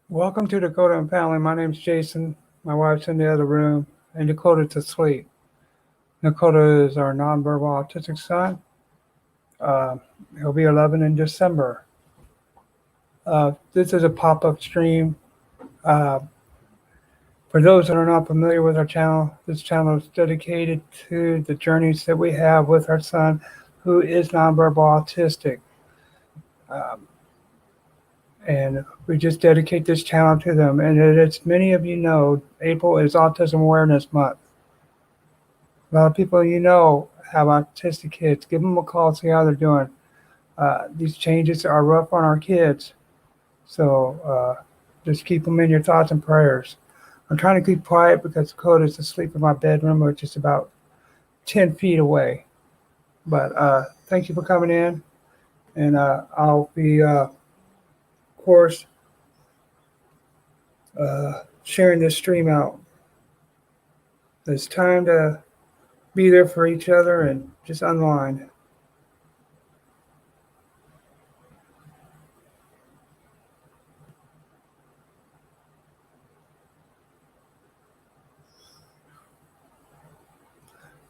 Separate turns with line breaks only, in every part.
Welcome to Dakota and Family. My name's Jason. My wife's in the other room, and Dakota's asleep. Dakota is our nonverbal autistic son. Uh, he'll be 11 in December. This is a pop-up stream. Uh, for those that are not familiar with our channel, this channel is dedicated to the journeys that we have with our son, who is nonverbal autistic. Um, and we just dedicate this channel to them. And as many of you know, April is Autism Awareness Month. A lot of people have autistic kids. Give them a call, see how they're doing. These changes are rough on our kids, so just keep them in your thoughts and prayers. I'm trying to keep quiet because Dakota's asleep in my bedroom, which is about 10 feet away. But thank you for coming in, and I'll be, of course, sharing this stream out. It's time to be there for each other and just unwind.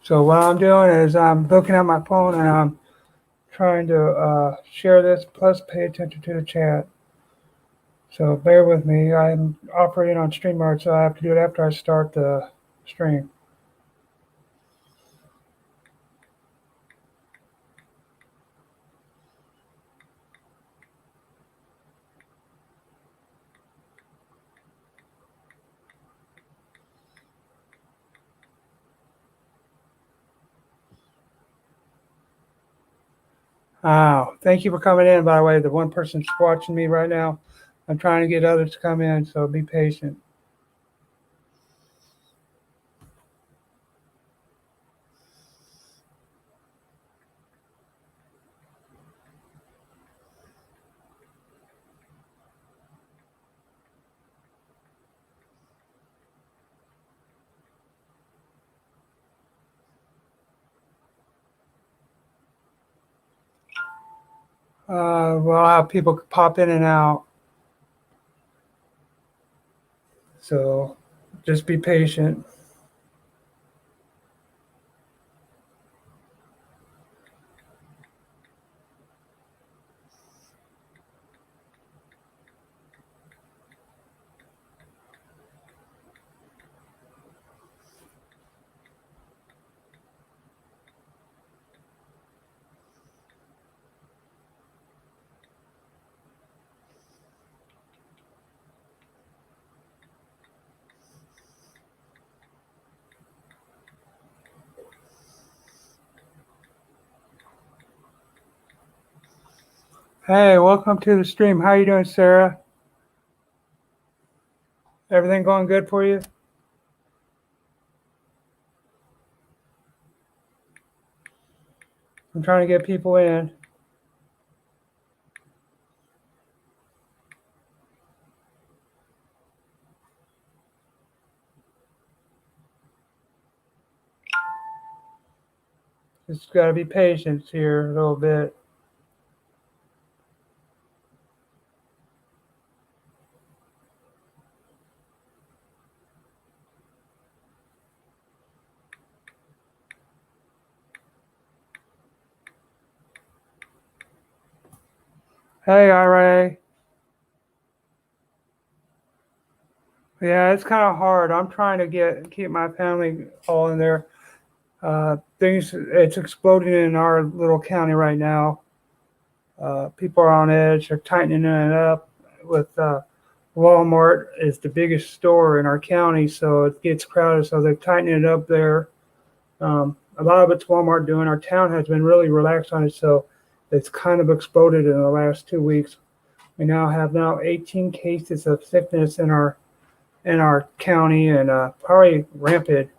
So what I'm doing is I'm looking at my phone and I'm trying to share this, plus pay attention to the chat. So bear with me. I'm operating on StreamYard, so I have to do it after I start the stream. Thank you for coming in, by the way. The one person's watching me right now. I'm trying to get others to come in, so be patient. We'll have people pop in and out, so just be patient. Hey, welcome to the stream. How you doing, Sarah? Everything going good for you? I'm trying to get people in. Just got to be patient here a little bit. Hey, Ira. Yeah, it's kind of hard. I'm trying to keep my family all in there. It's exploding in our little county right now. People are on edge. They're tightening it up. With Walmart is the biggest store in our county, so it gets crowded. So they're tightening it up there. A lot of it's Walmart doing. Our town has been really relaxed on it, so it's kind of exploded in the last 2 weeks. We have 18 cases of sickness in our county, and probably rampant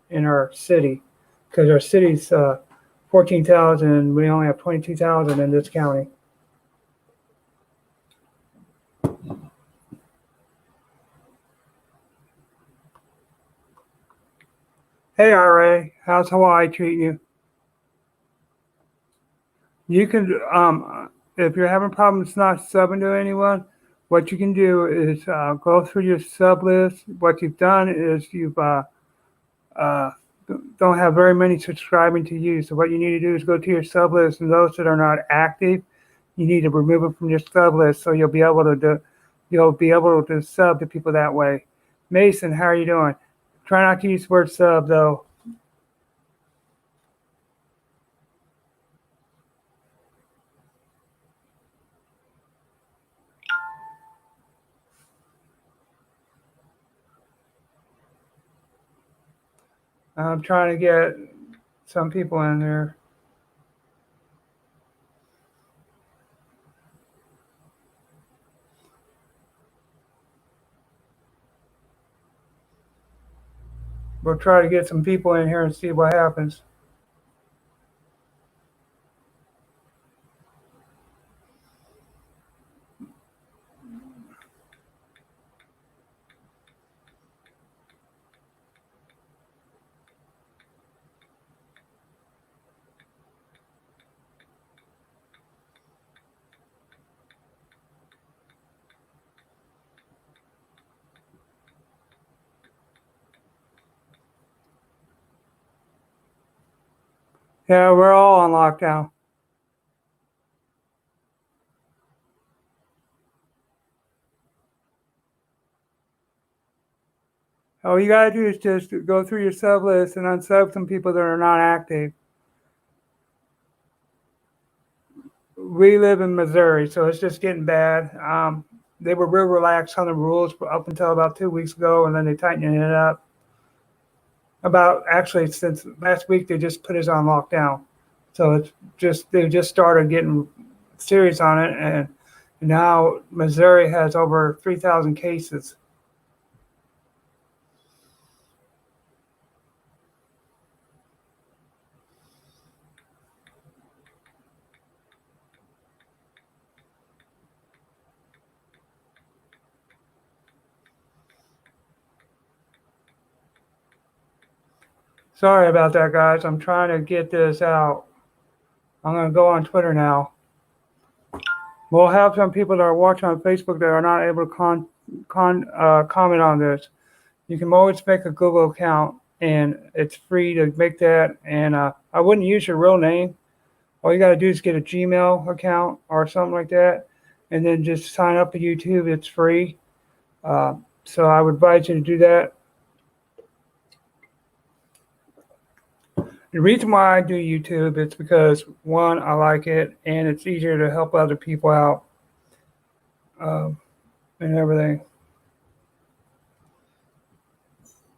in our city, because our city's 14,000 and we only have 22,000 in this county. Hey, RA, how's Hawaii treating you? You can, if you're having problems not subbing to anyone, what you can do is go through your sub list. What you've done is you've uh, don't have very many subscribing to you. So what you need to do is go to your sub list, and those that are not active, you need to remove them from your sub list, so you'll be able to sub to people that way. Mason, how are you doing? Try not to use the word sub though. I'm trying to get some people in there. We'll try to get some people in here and see what happens. Yeah, we're all on lockdown. All you gotta do is just go through your sub list and unsub some people that are not active. We live in Missouri, so it's just getting bad. They were real relaxed on the rules up until about 2 weeks ago, and then they tightened it up. About actually since last week, they just put us on lockdown. So it's just they just started getting serious on it, and now Missouri has over 3,000 cases. Sorry about that, guys. I'm trying to get this out. I'm going to go on Twitter now. We'll have some people that are watching on Facebook that are not able to comment on this. You can always make a Google account, and it's free to make that. And I wouldn't use your real name. All you got to do is get a Gmail account or something like that, and then just sign up to YouTube. It's free. So I would advise you to do that. The reason why I do YouTube is because, one, I like it, and it's easier to help other people out and everything.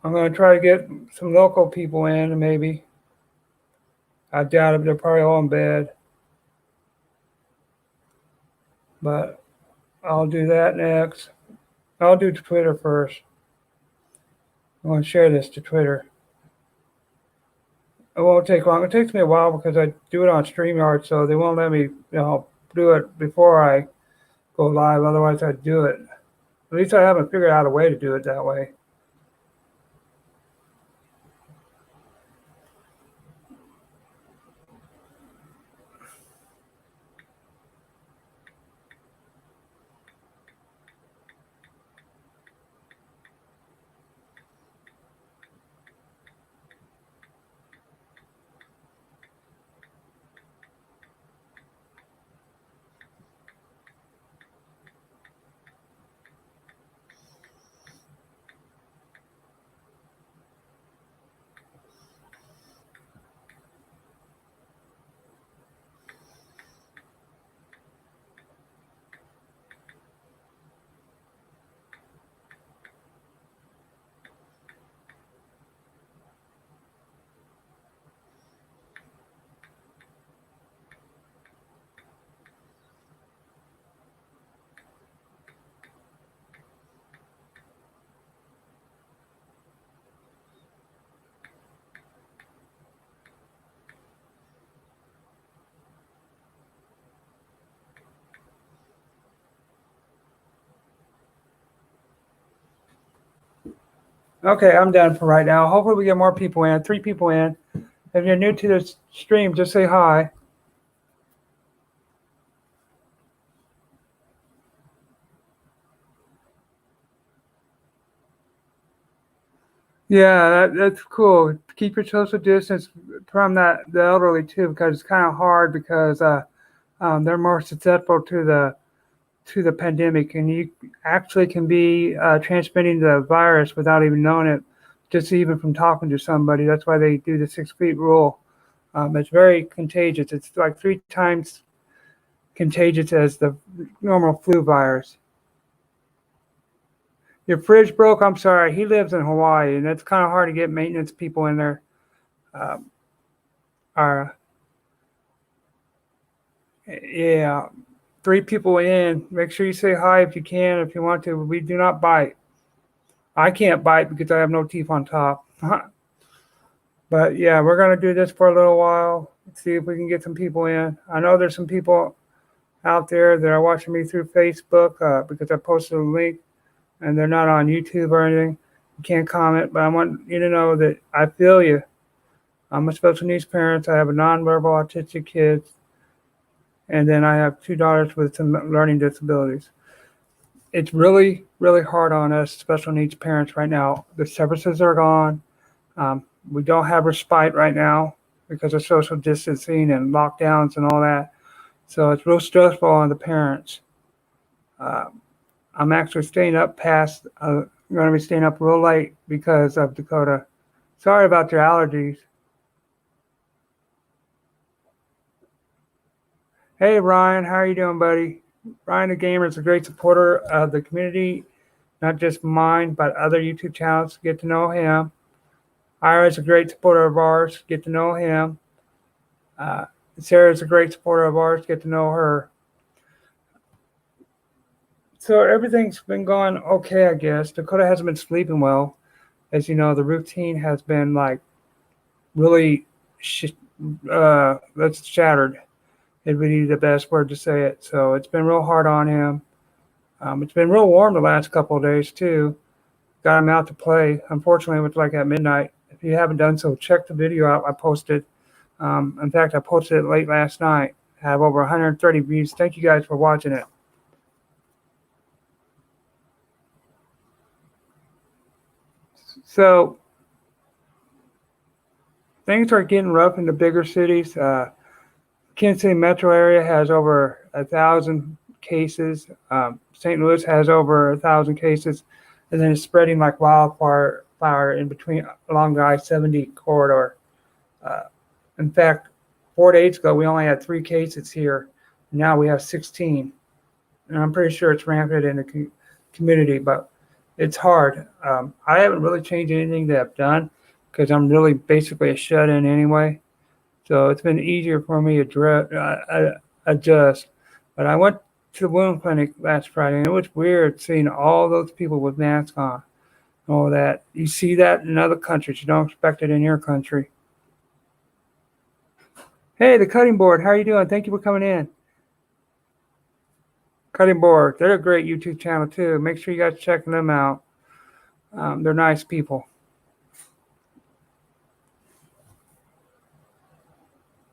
I'm going to try to get some local people in, maybe. I doubt it. They're probably all in bed. But I'll do that next. I'll do Twitter first. I'm going to share this to Twitter. It won't take long. It takes me a while because I do it on StreamYard, so they won't let me, do it before I go live. Otherwise, I'd do it. At least I haven't figured out a way to do it that way. Okay, I'm done for right now. Hopefully we get more people in, 3 people in. If you're new to this stream, just say hi. Yeah, that's cool. Keep your social distance from the elderly too, because it's kind of hard because they're more susceptible to the pandemic, and you actually can be transmitting the virus without even knowing it, just even from talking to somebody. That's why they do the 6 feet rule. It's very contagious. It's like 3 times contagious as the normal flu virus. Your fridge broke. I'm sorry. He lives in Hawaii, and it's kind of hard to get maintenance people in there. Um, are Yeah, 3 people in. Make sure you say hi if you can, if you want to. We do not bite. I can't bite because I have no teeth on top. But yeah, we're gonna do this for a little while. See if we can get some people in. I know there's some people out there that are watching me through Facebook because I posted a link, and they're not on YouTube or anything. You can't comment, but I want you to know that I feel you. I'm a special needs parent. I have a nonverbal autistic kid, and then I have 2 daughters with some learning disabilities. It's really, really hard on us special needs parents right now. The services are gone. We don't have respite right now because of social distancing and lockdowns and all that. So it's real stressful on the parents. Uh, I'm actually staying up past, I'm going to be staying up real late because of Dakota. Sorry about your allergies. Hey, Ryan, how are you doing, buddy? Ryan the Gamer is a great supporter of the community, not just mine, but other YouTube channels. Get to know him. Ira is a great supporter of ours. Get to know him. Uh, Sarah is a great supporter of ours. Get to know her. So everything's been going okay, I guess. Dakota hasn't been sleeping well. As you know, the routine has been like really that's shattered. It would be the best word to say it. So it's been real hard on him. It's been real warm the last couple of days too. Got him out to play. Unfortunately, it was like at midnight. If you haven't done so, check the video out I posted. In fact, I posted it late last night. I have over 130 views. Thank you guys for watching it. So things are getting rough in the bigger cities. Kansas City metro area has over 1,000 cases. St. Louis has over 1,000 cases, and then it's spreading like wildfire in between along the I-70 corridor. Uh, in fact, 4 days ago we only had 3 cases here. Now we have 16, and I'm pretty sure it's rampant in the community. But it's hard. I haven't really changed anything that I've done because I'm really basically a shut-in anyway. So it's been easier for me to adjust. But I went to the wound clinic last Friday, and it was weird seeing all those people with masks on. All that. You see that in other countries. You don't expect it in your country. Hey, the cutting board. How are you doing? Thank you for coming in. Cutting board. They're a great YouTube channel too. Make sure you guys check them out. They're nice people.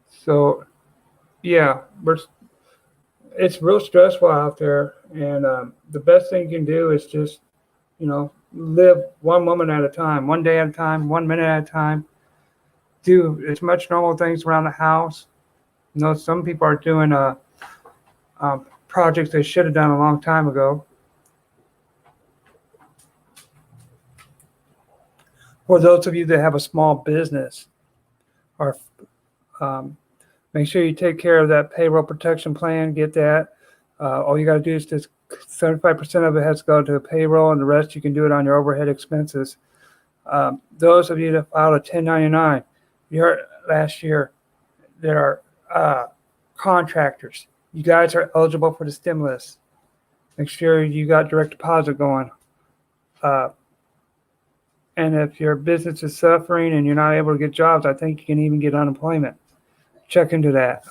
So yeah, it's real stressful out there, and the best thing you can do is just live one moment at a time, one day at a time, 1 minute at a time. Do as much normal things around the house. Some people are doing projects they should have done a long time ago. For those of you that have a small business, or make sure you take care of that payroll protection plan. Get that. All you got to do is just 75% of it has to go to payroll, and the rest you can do it on your overhead expenses. Those of you that filed a 1099 last year that are contractors, you guys are eligible for the stimulus. Make sure you got direct deposit going. And if your business is suffering and you're not able to get jobs, I think you can even get unemployment. Check into that.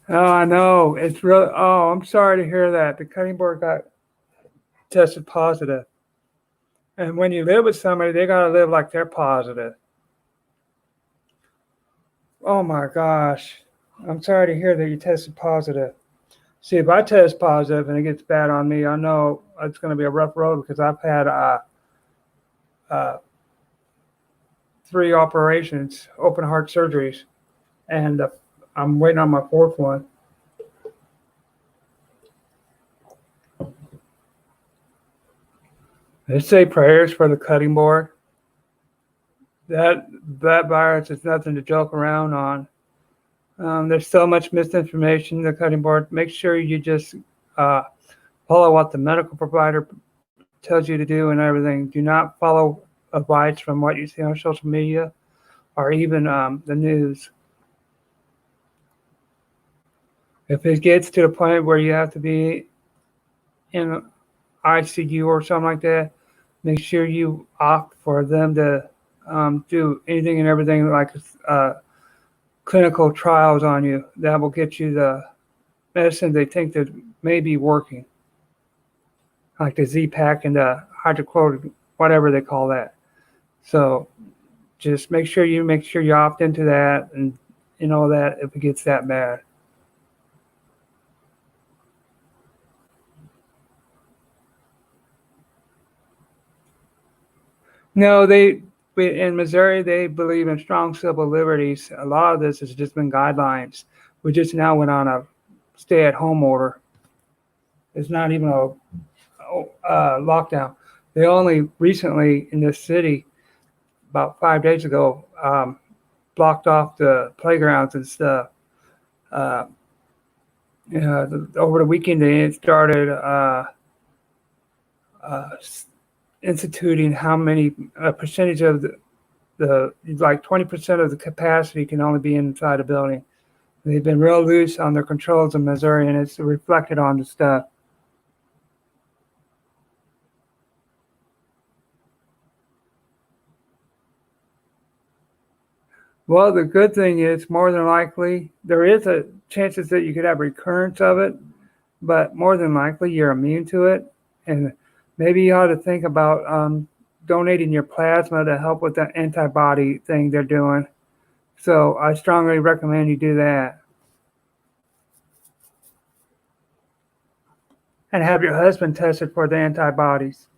Oh, I know. It's really, oh, I'm sorry to hear that. The cutting board got tested positive. And when you live with somebody, they got to live like they're positive. Oh my gosh. I'm sorry to hear that you tested positive. See, if I test positive and it gets bad on me, I know it's going to be a rough road because I've had uh, 3 operations, open heart surgeries, and I'm waiting on my 4th one. They say prayers for the cutting board. That that virus is nothing to joke around on. There's so much misinformation in the cutting board. Make sure you just uh, follow what the medical provider tells you to do and everything. Do not follow advice from what you see on social media or even the news. If it gets to the point where you have to be in ICU or something like that, make sure you opt for them to do anything and everything like clinical trials on you that will get you the medicine they think that may be working, like the Z-Pack and the hydrochloric, whatever they call that. So just make sure you opt into that and that if it gets that bad. No, in Missouri they believe in strong civil liberties. A lot of this has just been guidelines. We just now went on a stay-at-home order. It's not even a lockdown. They only recently in this city, about 5 days ago, blocked off the playgrounds and stuff. Uh, over the weekend, they started uh, instituting how many percentage of the like 20% of the capacity can only be inside a building. They've been real loose on their controls in Missouri, and it's reflected on the stuff. Well, the good thing is more than likely there is a chances that you could have recurrence of it, but more than likely you're immune to it. And maybe you ought to think about donating your plasma to help with the antibody thing they're doing. So I strongly recommend you do that. And have your husband tested for the antibodies.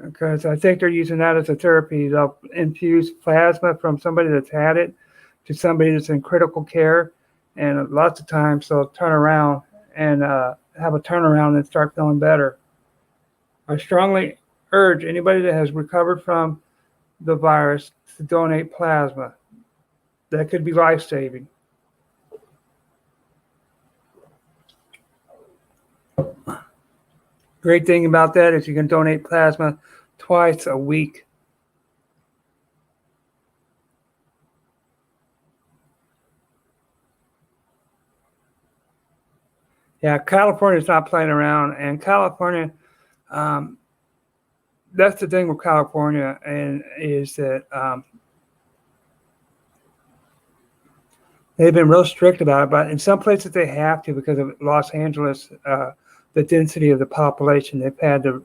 Because I think they're using that as a therapy. They'll infuse plasma from somebody that's had it to somebody that's in critical care. And lots of times they'll turn around and have a turnaround and start feeling better. I strongly urge anybody that has recovered from the virus to donate plasma. That could be life-saving. Great thing about that is you can donate plasma twice a week. Yeah, California's not playing around, and California, um, that's the thing with California, and is that they've been real strict about it, but in some places they have to because of Los Angeles, the density of the population. They've had to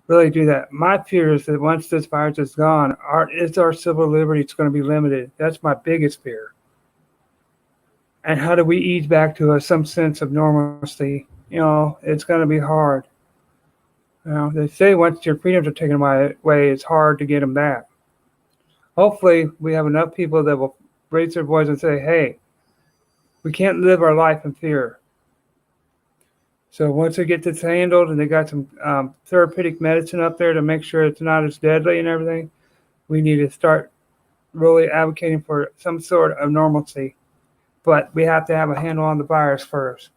really do that. My fear is that once this virus is gone, our civil liberties going to be limited? That's my biggest fear. And how do we ease back to some sense of normalcy? It's going to be hard. They say once your freedoms are taken away, it's hard to get them back. Hopefully, we have enough people that will raise their voice and say, hey, we can't live our life in fear. So once they get this handled and they got some therapeutic medicine up there to make sure it's not as deadly and everything, we need to start really advocating for some sort of normalcy. But we have to have a handle on the virus first.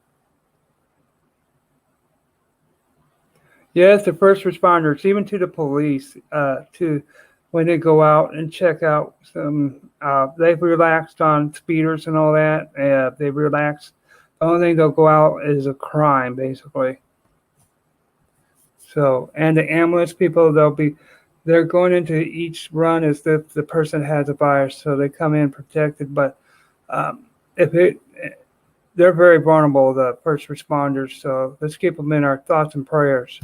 Yes, the first responders, even to the police, to when they go out and check out some, they've relaxed on speeders and all that. They've relaxed. The only thing they'll go out is a crime, basically. So, and the ambulance people, they're going into each run as if the person has a virus, so they come in protected. But they're very vulnerable, the first responders. So let's keep them in our thoughts and prayers.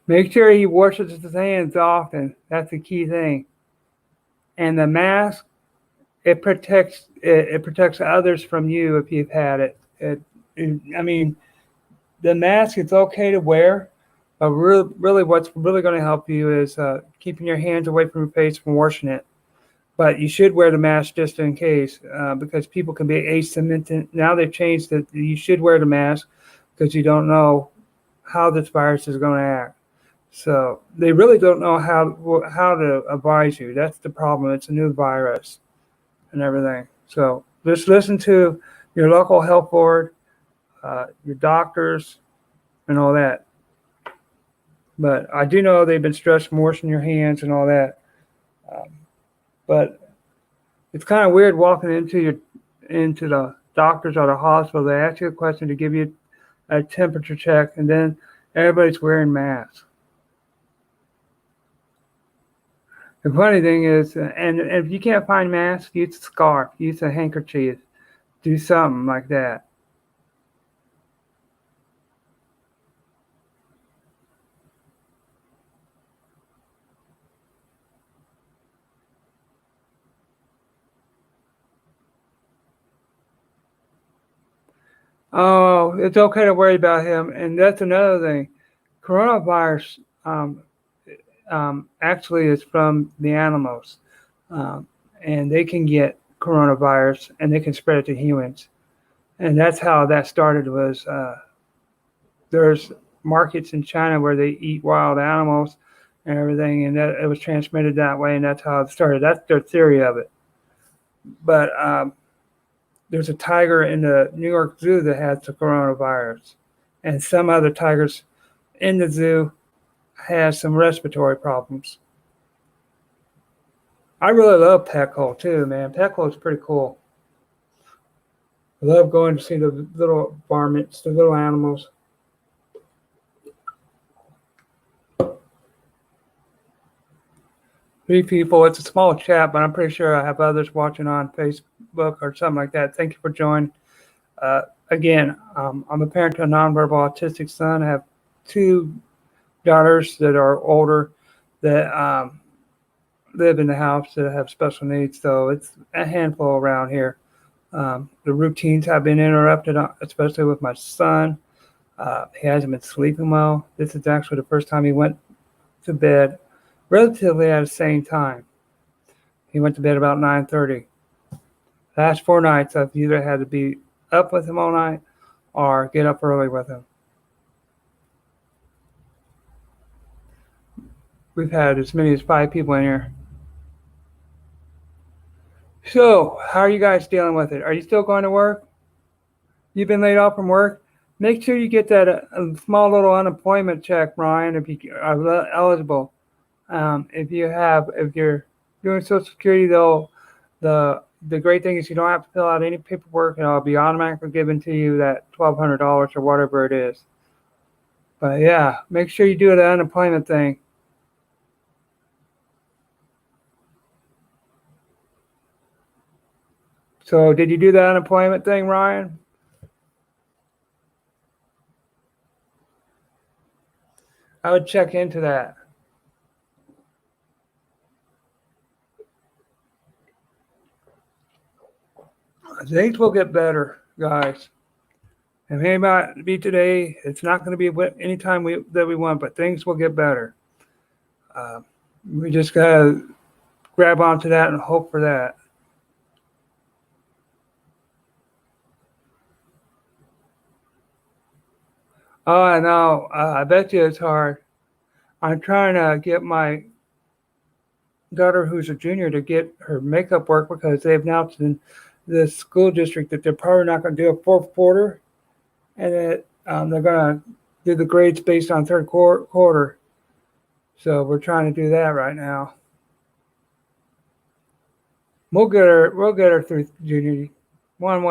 Make sure he washes his hands often. That's the key thing. And the mask, it protects others from you if you've had it. I mean, the mask it's okay to wear, but really what's really going to help you is keeping your hands away from your face from washing it. But you should wear the mask just in case, because people can be asymptomatic. Now they've changed that you should wear the mask because you don't know how this virus is going to act. So they really don't know how to advise you. That's the problem. It's a new virus and everything. So just listen to your local health board, your doctors, and all that. But I do know they've been stressing washing your hands and all that. Um, but it's kind of weird walking into the doctors or the hospital. They ask you a question to give you a temperature check, and then everybody's wearing masks. The funny thing is, and if you can't find masks, use a scarf, use a handkerchief, do something like that. Oh, it's okay to worry about him, and that's another thing. Coronavirus actually is from the animals, um, and they can get coronavirus and they can spread it to humans. And that's how that started. Was there's markets in China where they eat wild animals and everything, and that it was transmitted that way, and that's how it started. That's their theory of it. But there's a tiger in the New York Zoo that has the coronavirus, and some other tigers in the zoo has some respiratory problems. I really love Petco too, man. Petco is pretty cool. I love going to see the little varmints, the little animals. Three people. It's a small chat, but I'm pretty sure I have others watching on Facebook or something like that. Thank you for joining. Again, I'm a parent to a nonverbal autistic son. I have two daughters that are older that live in the house that have special needs. So it's a handful around here. The routines have been interrupted, especially with my son. He hasn't been sleeping well. This is actually the first time he went to bed relatively at the same time. He went to bed about 9:30. Last 4 nights, I've either had to be up with him all night or get up early with him. We've had as many as 5 people in here. So, how are you guys dealing with it? Are you still going to work? You've been laid off from work? Make sure you get that small little unemployment check, Ryan, if you are eligible. If you're doing Social Security, though, the great thing is you don't have to fill out any paperwork, and it'll be automatically given to you that $1,200 or whatever it is. But yeah, make sure you do the unemployment thing. So, did you do the unemployment thing, Ryan? I would check into that. Things will get better, guys. It may not be today. It's not going to be anytime that we want, but things will get better. We just gotta grab onto that and hope for that. Oh, I know. I bet you it's hard. I'm trying to get my daughter, who's a junior, to get her makeup work because they've announced in the school district that they're probably not going to do a fourth quarter, and that they're going to do the grades based on third quarter. So we're trying to do that right now. We'll get her. We'll get her through junior year, one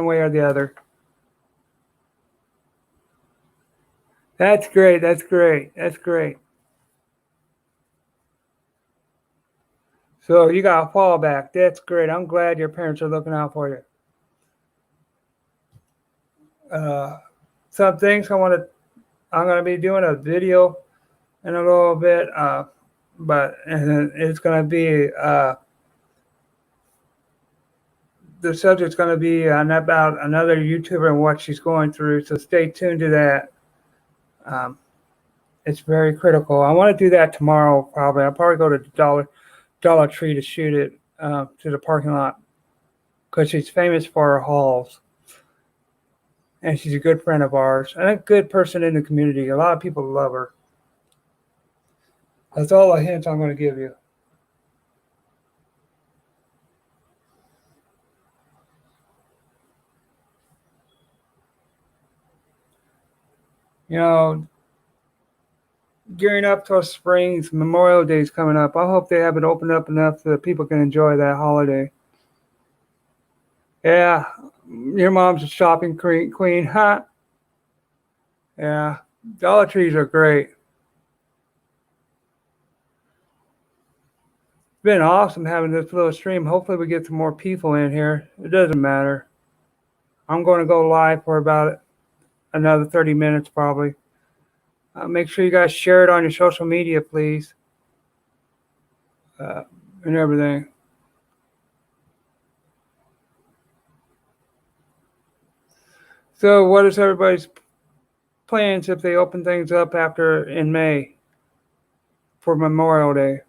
way or the other. That's great. That's great. That's great. So you got a fallback. That's great. I'm glad your parents are looking out for you. Some things I want to I'm going to be doing a video in a little bit, but and it's going to be the subject's going to be about another YouTuber and what she's going through. So stay tuned to that. It's very critical. I want to do that tomorrow. Probably I'll probably go to the Dollar Tree to shoot it to the parking lot because she's famous for her hauls. And she's a good friend of ours and a good person in the community. A lot of people love her. That's all the hints I'm going to give you. You know, gearing up to spring's Memorial Day is coming up. I hope they have it opened up enough so that people can enjoy that holiday. Yeah, your mom's a shopping queen, huh? Yeah, Dollar Trees are great. It's been awesome having this little stream. Hopefully we get some more people in here. It doesn't matter. I'm going to go live for about another 30 minutes probably. Make sure you guys share it on your social media, please, and everything. So what is everybody's plans if they open things up after in May for Memorial Day?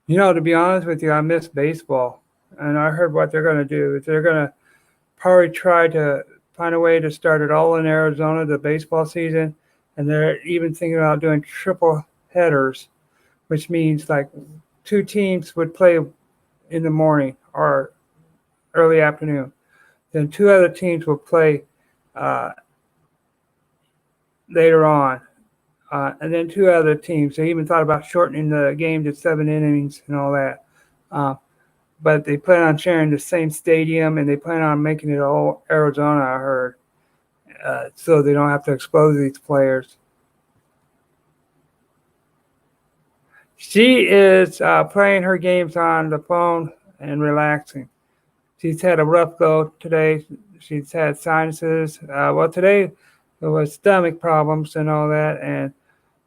You know, to be honest with you, I miss baseball. And I heard what they're going to do. They're going to probably try to find a way to start it all in Arizona, the baseball season. And they're even thinking about doing triple headers, which means like 2 teams would play in the morning or early afternoon. Then 2 other teams will play later on. And then 2 other teams. They even thought about shortening the game to 7 innings and all that. But they plan on sharing the same stadium, and they plan on making it all Arizona, I heard, so they don't have to expose these players. She is playing her games on the phone and relaxing. She's had a rough go today. She's had sinuses. Well, today there was stomach problems and all that, and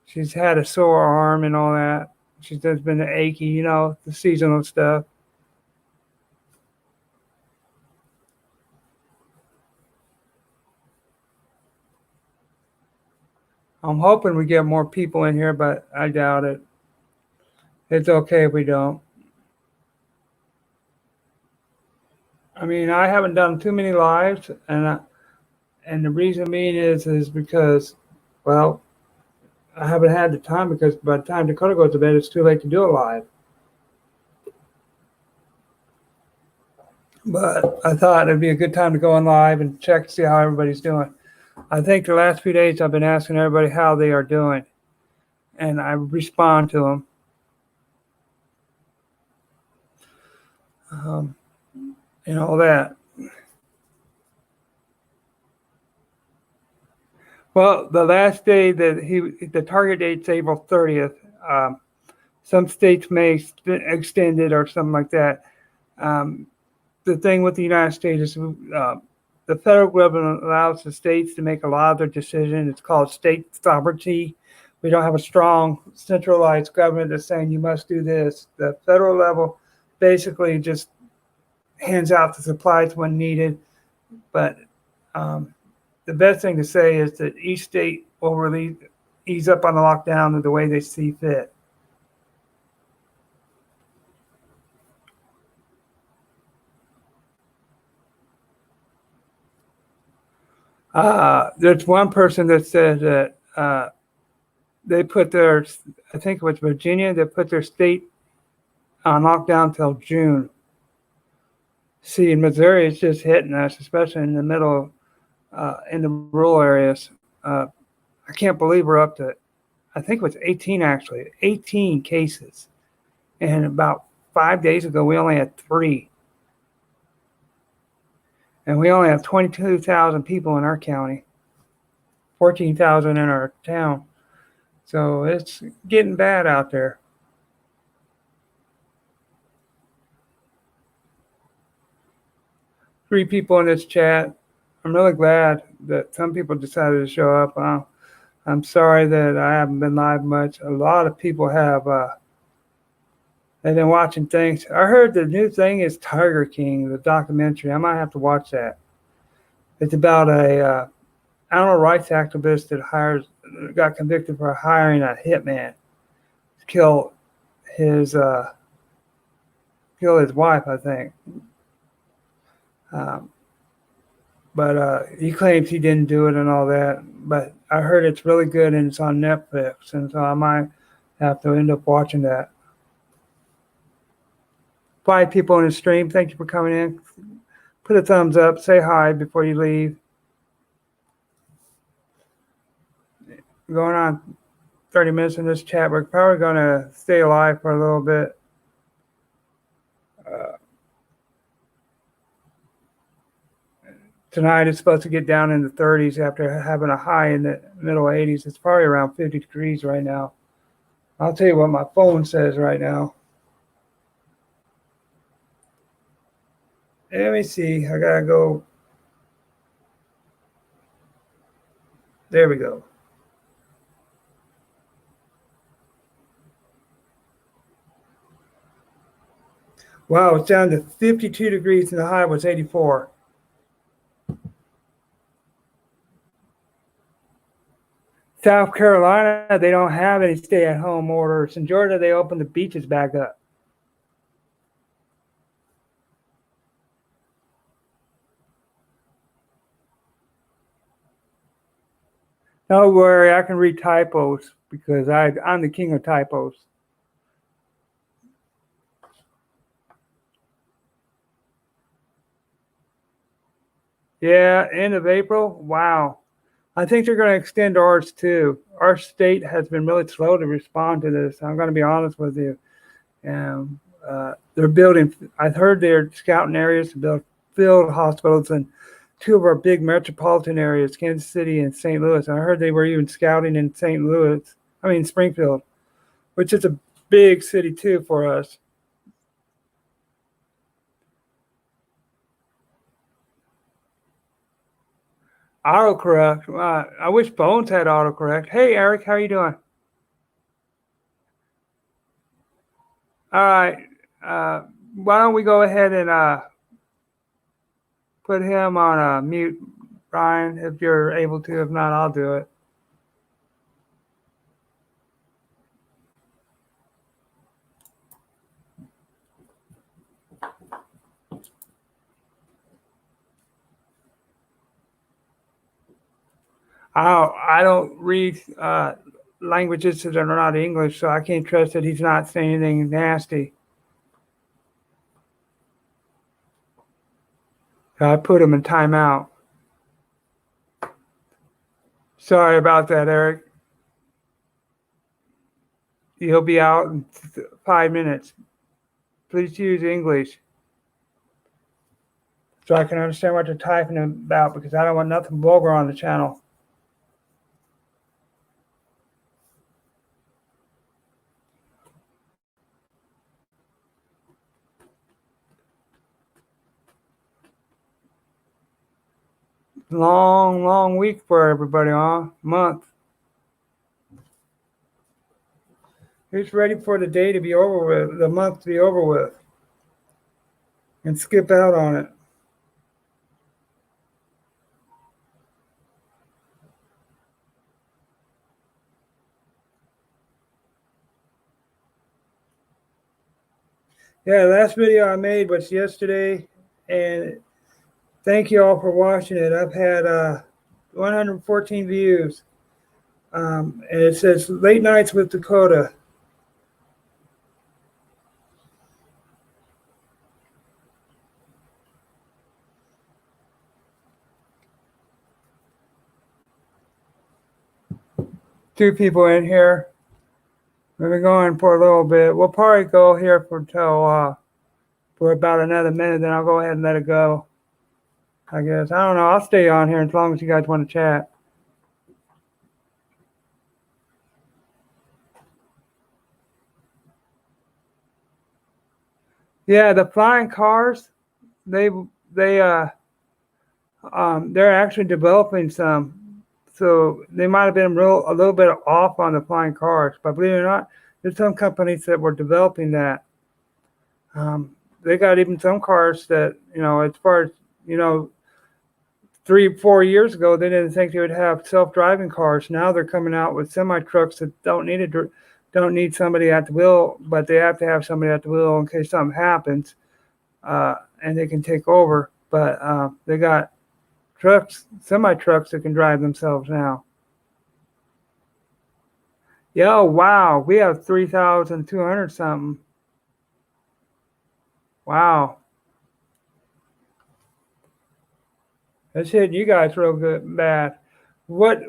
she's had a sore arm and all that. She's just been achy, you know, the seasonal stuff. I'm hoping we get more people in here, but I doubt it. It's okay if we don't. I mean, I haven't done too many lives, and the reason being is because, well, I haven't had the time because by the time Dakota goes to bed, it's too late to do a live. But I thought it'd be a good time to go on live and check to see how everybody's doing. I think the last few days I've been asking everybody how they are doing, and I respond to them. And all that. Well, the last day that the target date's April 30th. Some states may extend it or something like that. The thing with the United States is the federal government allows the states to make a lot of their decisions. It's called state sovereignty. We don't have a strong centralized government that's saying you must do this. The federal level basically just hands out the supplies when needed. But the best thing to say is that each state will really ease up on the lockdown the way they see fit. There's one person that said that they put their, I think it was Virginia, they put their state on lockdown till June. See, in Missouri, it's just hitting us, especially in the middle, in the rural areas. I can't believe we're up to, I think it was 18 actually, 18 cases. And about 5 days ago, we only had 3. And we only have 22,000 people in our county, 14,000 in our town. So it's getting bad out there. Three people in this chat. I'm really glad that some people decided to show up. I'm sorry that I haven't been live much. A lot of people have. They've been watching things. I heard the new thing is Tiger King, the documentary. I might have to watch that. It's about a animal rights activist that got convicted for hiring a hitman to his kill his wife, I think. Um, but he claims he didn't do it and all that. But I heard it's really good and it's on Netflix, and so I might have to end up watching that. 5 people in the stream. Thank you for coming in. Put a thumbs up. Say hi before you leave. Going on 30 minutes in this chat. We're probably going to stay alive for a little bit. Tonight it's supposed to get down in the 30s after having a high in the middle 80s. It's probably around 50 degrees right now. I'll tell you what my phone says right now. Let me see. I gotta go. There we go. Wow, it's down to 52 degrees and the high was 84. South Carolina, they don't have any stay-at-home orders. In Georgia, they opened the beaches back up. Don't worry, I can read typos because I'm the king of typos. Yeah, end of April. Wow. I think they're going to extend ours too. Our state has been really slow to respond to this. I'm going to be honest with you. And they're building, I've heard they're scouting areas to build field hospitals in 2 of our big metropolitan areas, Kansas City and St. Louis. I heard they were even scouting in Springfield, which is a big city too for us. Autocorrect. I wish Bones had autocorrect. Hey, Eric, how are you doing? All right. Why don't we go ahead and put him on mute, Brian, if you're able to. If not, I'll do it. I don't read languages that are not English, so I can't trust that he's not saying anything nasty. So I put him in timeout. Sorry about that, Eric. He'll be out in 5 minutes. Please use English so I can understand what you're typing about, because I don't want nothing vulgar on the channel. Long week for everybody, huh? Month. Who's ready for the day to be over with, the month to be over with, and skip out on it? Yeah, the last video I made was yesterday, and thank you all for watching it. I've had 114 views, and it says Late Nights with Dakota. Two people in here. We've been going for a little bit. We'll probably go here for about another minute, then I'll go ahead and let it go. I guess. I don't know. I'll stay on here as long as you guys want to chat. Yeah, the flying cars, they They're actually developing some, so they might have been a little bit off on the flying cars, but believe it or not, there's some companies that were developing that. They got even some cars that, as far as, you know, 3 4 years ago, they didn't think they would have self-driving cars. Now they're coming out with semi trucks that don't need somebody at the wheel, but they have to have somebody at the wheel in case something happens, and they can take over. But they got trucks, semi trucks that can drive themselves now. Yeah, oh, wow, we have 3,200 something. Wow, that's hitting you guys real good, bad. What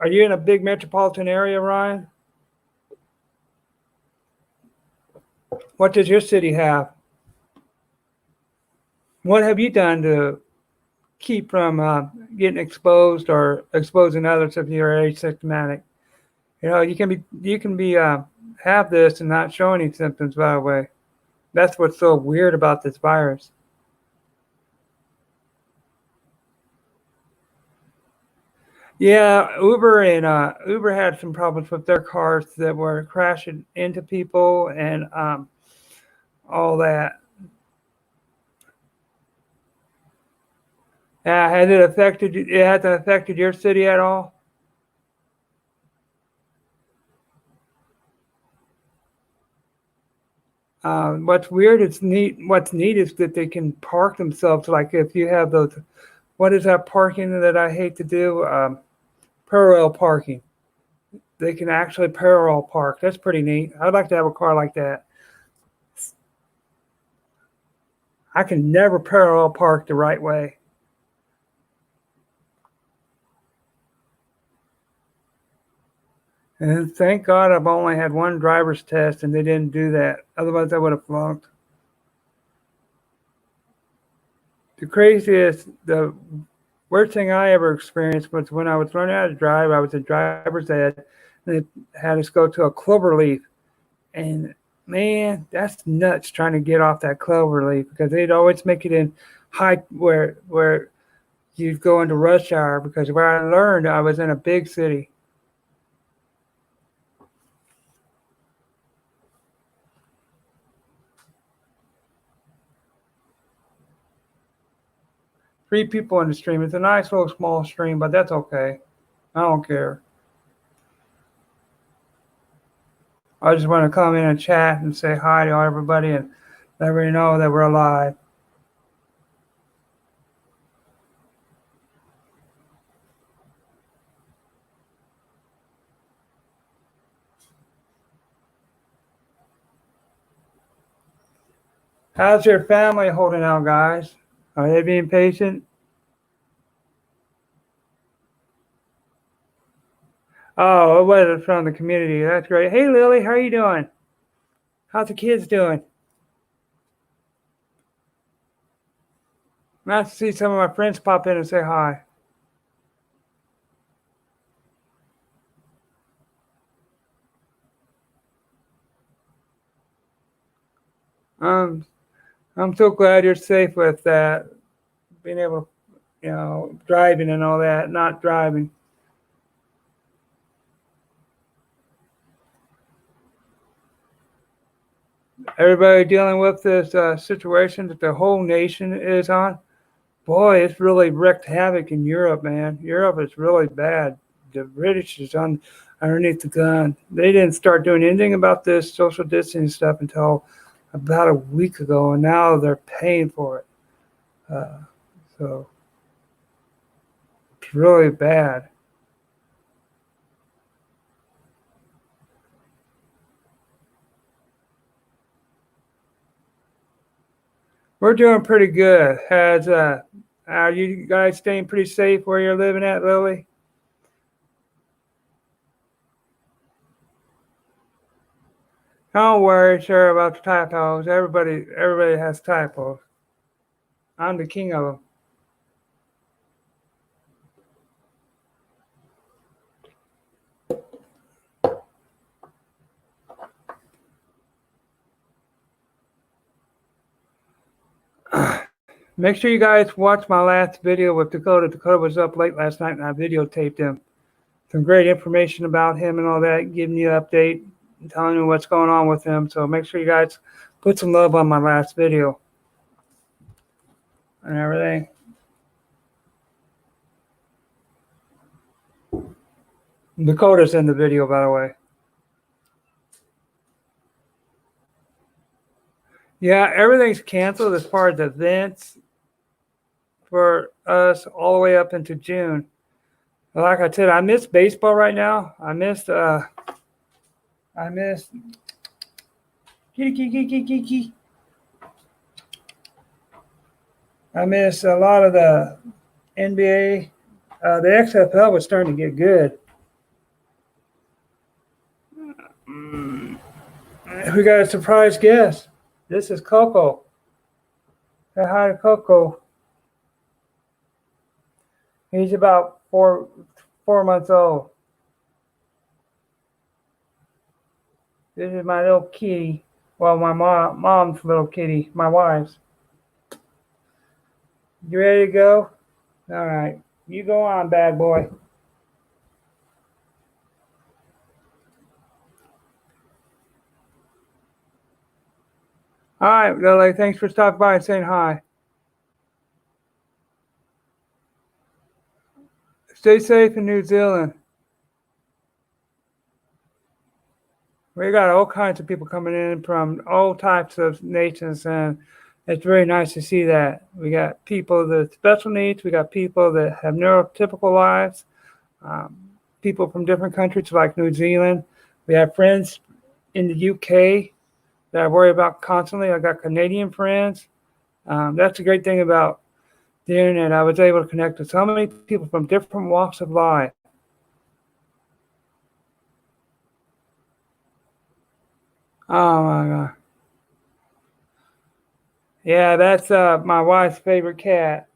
are you in a big metropolitan area, Ryan? What does your city have? What have you done to keep from getting exposed or exposing others if you're asymptomatic? You can be have this and not show any symptoms, by the way. That's what's so weird about this virus. Yeah, Uber had some problems with their cars that were crashing into people and all that. Has it affected you? It hasn't affected your city at all? What's weird is neat. What's neat is that they can park themselves. Like if you have those, what is that parking that I hate to do? Parallel parking. They can actually parallel park. That's pretty neat. I'd like to have a car like that. I can never parallel park the right way. And thank God I've only had one driver's test and they didn't do that. Otherwise, I would have flunked. The craziest, the worst thing I ever experienced was when I was learning how to drive. I was a driver's ed, and they had us go to a clover leaf. And man, that's nuts trying to get off that clover leaf because they'd always make it in high where you'd go into rush hour. Because where I learned, I was in a big city. 3 people in the stream. It's a nice little small stream, but that's okay. I don't care. I just want to come in and chat and say hi to everybody and let everybody know that we're alive. How's your family holding out, guys? Are they being patient? Oh, it was from the community. That's great. Hey, Lily, how are you doing? How's the kids doing? Nice to see some of my friends pop in and say hi. Um, I'm so glad you're safe with that, being able, driving and all that, not driving. Everybody dealing with this situation that the whole nation is on. Boy, it's really wreaked havoc in Europe, man. Europe is really bad. The British is on underneath the gun. They didn't start doing anything about this social distancing stuff until about a week ago, and now they're paying for it. Uh, so it's really bad. We're doing pretty good. Are you guys staying pretty safe where you're living at, Lily? Don't worry, sir, about the typos. Everybody has typos. I'm the king of them. Make sure you guys watch my last video with Dakota. Dakota was up late last night and I videotaped him. Some great information about him and all that, giving you an update, telling you what's going on with him. So make sure you guys put some love on my last video and everything. Dakota's in the video, by the way. Yeah, everything's canceled as far as events for us all the way up into June. Like I said, I miss baseball right now. I miss kitty. I miss a lot of the NBA. The XFL was starting to get good. We got a surprise guest. This is Coco. Say hi to Coco. He's about four months old. This is my little kitty. Well, my mom's little kitty, my wife's. You ready to go? All right. You go on, bad boy. All right, Lily. Thanks for stopping by and saying hi. Stay safe in New Zealand. We got all kinds of people coming in from all types of nations, and it's very nice to see that. We got people with special needs. We got people that have neurotypical lives. People from different countries like New Zealand. We have friends in the UK that I worry about constantly. I got Canadian friends. That's a great thing about the internet. I was able to connect with so many people from different walks of life. Oh my God. Yeah, that's my wife's favorite cat.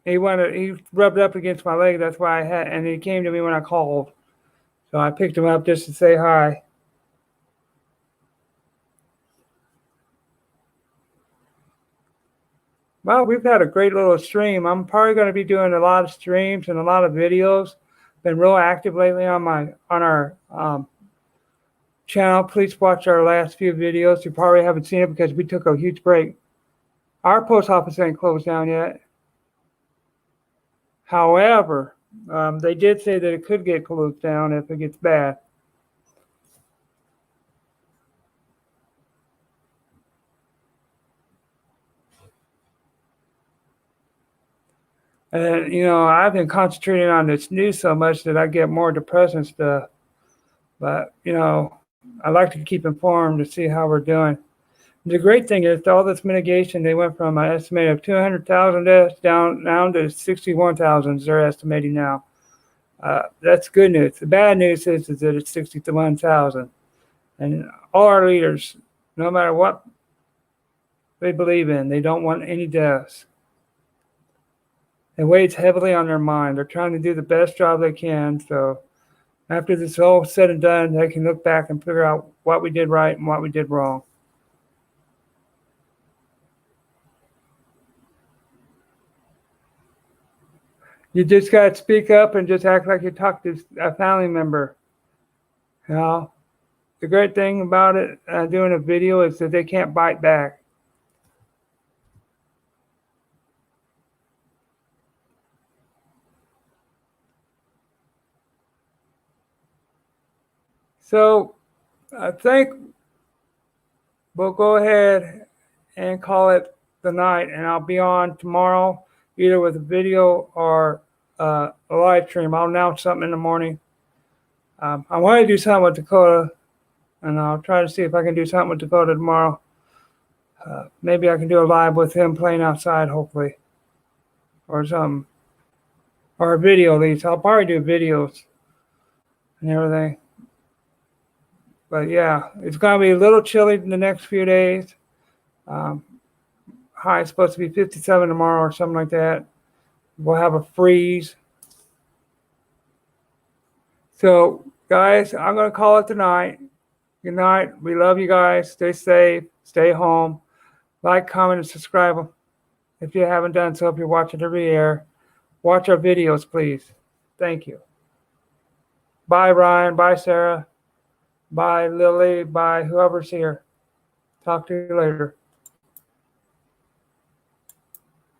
He rubbed up against my leg. That's why and he came to me when I called. So I picked him up just to say hi. Well, we've had a great little stream. I'm probably going to be doing a lot of streams and a lot of videos. Been real active lately on our channel. Please watch our last few videos. You probably haven't seen it because we took a huge break. Our post office ain't closed down yet. However, they did say that it could get closed down if it gets bad. And, I've been concentrating on this news so much that I get more depressed and stuff. But, I like to keep informed to see how we're doing. The great thing is all this mitigation, they went from an estimate of 200,000 deaths down to 61,000 they're estimating now. That's good news. The bad news is that it's 61,000. And all our leaders, no matter what they believe in, they don't want any deaths. It weighs heavily on their mind. They're trying to do the best job they can. So after this is all said and done, they can look back and figure out what we did right and what we did wrong. You just got to speak up and just act like you talked to a family member. The great thing about it, doing a video, is that they can't bite back. So I think we'll go ahead and call it the night, and I'll be on tomorrow either with a video or a live stream. I'll announce something in the morning. I want to do something with Dakota, and I'll try to see if I can do something with Dakota tomorrow. Maybe I can do a live with him playing outside, hopefully, or something, or a video at least. I'll probably do videos and everything. But yeah, it's going to be a little chilly in the next few days. High is supposed to be 57 tomorrow or something like that. We'll have a freeze. So, guys, I'm going to call it tonight. Good night. We love you guys. Stay safe. Stay home. Like, comment, and subscribe if you haven't done so. If you're watching every air, watch our videos, please. Thank you. Bye, Ryan. Bye, Sarah. Bye, Lily. Bye, whoever's here. Talk to you later.